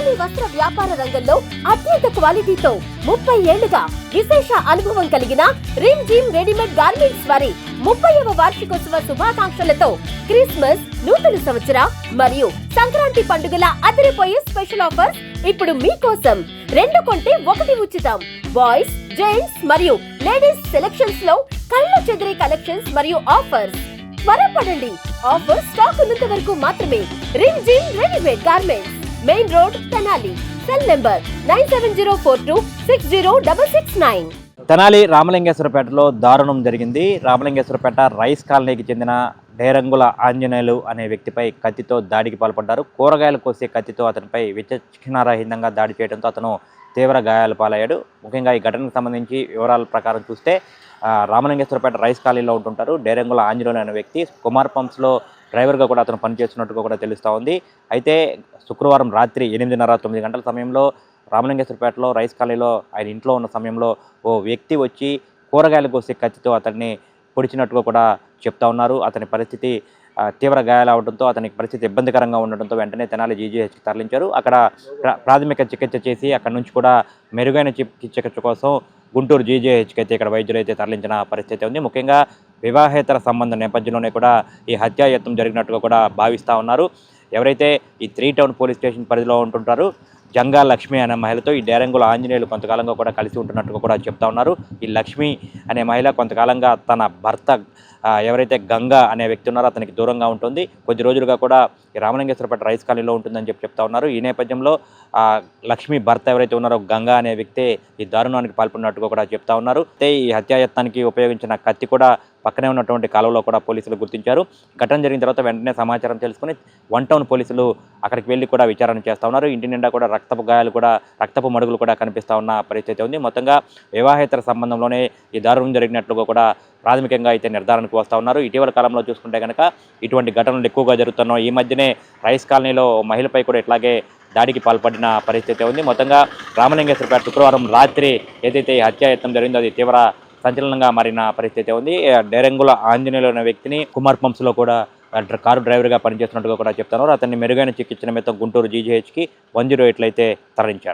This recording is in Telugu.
తెనాలి వస్త్ర వ్యాపార రంగంలో అత్యంత క్వాలిటీతో 30 ఏళ్లుగా విశేష అనుభవం కలిగిన రిమ్ జిమ్ రెడీమేడ్ గార్మెంట్స్ వారి 30వ వార్షికోత్సవ శుభాకాంక్షలతో క్రిస్మస్, నూతన సంవత్సర మరియు సంక్రాంతి పండుగల అదిరిపోయే స్పెషల్ ఆఫర్స్ ఇప్పుడు మీకోసం. 2 కొంటే 1 ఉచితం. బాయ్స్, జెంట్స్ మరియు లేడీస్ సెలక్షన్స్ లో కళ్ళు చెదిరే కలెక్షన్స్ మరియు ఆఫర్స్. త్వరపడండి, ఆఫర్ స్టాక్ ఉన్నంత వరకు మాత్రమే. Rimjhim readymade garments, main road, Tenali. Cell number 9704260669. Tenali రామలింగేశ్వరపేటలో దారుణం జరిగింది. రామలింగేశ్వరపేట రైస్ కాలనీకి చెందిన డేరంగుల ఆంజనేయులు అనే వ్యక్తిపై కత్తితో దాడికి పాల్పడ్డారు. కూరగాయలు కోసే కత్తితో అతనిపై విచక్షణారహితంగా దాడి చేయడంతో అతను తీవ్ర గాయాలు పాలయ్యాడు. ముఖ్యంగా ఈ ఘటనకు సంబంధించి వివరాల ప్రకారం చూస్తే రామలింగేశ్వరపేట రైస్ కాలనీలో ఉంటుంటారు డేరంగుల ఆంజనేయులు అనే వ్యక్తి. కుమార్ పంప్స్లో డ్రైవర్గా కూడా అతను పనిచేస్తున్నట్టుగా కూడా తెలుస్తూ ఉంది. అయితే శుక్రవారం రాత్రి 8:30-9 గంటల సమయంలో రామలింగేశ్వరపేటలో రైస్ కాలనీలో ఆయన ఇంట్లో ఉన్న సమయంలో ఓ వ్యక్తి వచ్చి కూరగాయలు కోసే కత్తితో అతన్ని పొడిచినట్టుగా కూడా చెప్తా ఉన్నారు. అతని పరిస్థితి తీవ్ర గాయాలు అవడంతో అతనికి పరిస్థితి ఇబ్బందికరంగా ఉండడంతో వెంటనే తెనాలి జీజీహెచ్కి తరలించారు. అక్కడ ప్రాథమిక చికిత్స చేసి అక్కడి నుంచి కూడా మెరుగైన చికిత్స కోసం గుంటూరు జీజీహెచ్కి అయితే ఇక్కడ వైద్యులు అయితే తరలించిన పరిస్థితి ఉంది. ముఖ్యంగా వివాహేతర సంబంధం నేపథ్యంలోనే కూడా ఈ హత్యాయత్నం జరిగినట్టుగా కూడా భావిస్తూ ఉన్నారు. ఎవరైతే ఈ 3 టౌన్ పోలీస్ స్టేషన్ పరిధిలో ఉంటుంటారో జంగా లక్ష్మి అనే మహిళతో ఈ డేరంగుల ఆంజనేయులు కొంతకాలంగా కూడా కలిసి ఉంటున్నట్టుగా కూడా చెప్తా ఉన్నారు. ఈ లక్ష్మి అనే మహిళ కొంతకాలంగా తన భర్త ఎవరైతే గంగా అనే వ్యక్తి ఉన్నారో అతనికి దూరంగా ఉంటుంది. కొద్ది రోజులుగా కూడా ఈ రామలింగేశ్వరపేట రైస్ కాలనీలో ఉంటుందని చెప్తా ఉన్నారు. ఈ నేపథ్యంలో లక్ష్మి భర్త ఎవరైతే ఉన్నారో గంగా అనే వ్యక్తి ఈ దారుణానికి పాల్పడినట్టుగా కూడా చెప్తా ఉన్నారు. అయితే ఈ హత్యాయత్నానికి ఉపయోగించిన కత్తి కూడా పక్కనే ఉన్నటువంటి కాలువలో కూడా పోలీసులు గుర్తించారు. ఘటన జరిగిన తర్వాత వెంటనే సమాచారం తెలుసుకుని 1 టౌన్ పోలీసులు అక్కడికి వెళ్ళి కూడా విచారణ చేస్తూ ఉన్నారు. ఇంటి నిండా కూడా రక్తపు మడుగులు కూడా కనిపిస్తూ ఉన్న పరిస్థితి ఉంది. మొత్తంగా వివాహేతర సంబంధంలోనే ఈ దారుణం జరిగినట్లుగా కూడా ప్రాథమికంగా అయితే నిర్ధారణకు వస్తూ ఉన్నారు. ఇటీవల కాలంలో చూసుకుంటే కనుక ఇటువంటి ఘటనలు ఎక్కువగా జరుగుతున్నాయి. ఈ మధ్యనే రైస్ కాలనీలో మహిళపై కూడా ఇట్లాగే దాడికి పాల్పడిన పరిస్థితి ఉంది. మొత్తంగా రామలింగేశ్వరపేట శుక్రవారం రాత్రి ఏదైతే ఈ హత్యాయత్నం జరిగిందో అది తీవ్ర సంచలనంగా మారిన పరిస్థితి ఉంది. డేరంగుల ఆంజనేయులు అనే వ్యక్తిని కుమార్ పంప్స్లో కూడా కారు డ్రైవర్గా పనిచేస్తున్నట్టుగా కూడా చెప్తున్నారు. అతన్ని మెరుగైన చికిత్స నిమిత్తం గుంటూరు జీజీహెచ్కి 108 అయితే తరలించారు.